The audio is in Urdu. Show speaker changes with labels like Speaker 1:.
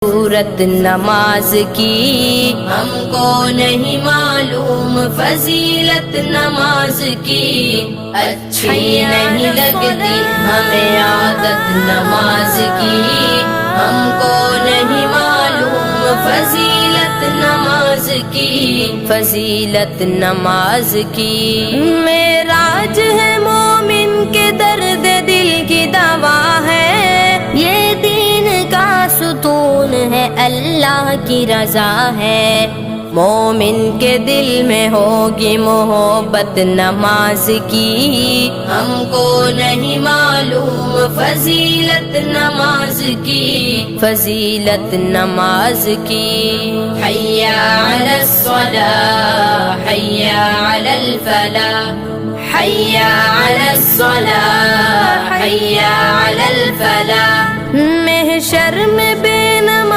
Speaker 1: صورت نماز کی ہم کو نہیں معلوم فضیلت نماز کی، اچھی نہیں لگتی ہمیں عادت نماز کی، ہم کو نہیں معلوم فضیلت نماز کی، فضیلت نماز کی۔ معراج ہے مومن کے درد دل کی دوا ہے، یہ دین کا ستون ہے، اللہ کی رضا ہے، مومن کے دل میں ہوگی محبت نماز کی، ہم کو نہیں معلوم فضیلت نماز کی، فضیلت نماز کی۔ حی علی الصلاۃ حی علی الفلاح، حی علی الصلاۃ حی علی الفلاح۔ محشر میں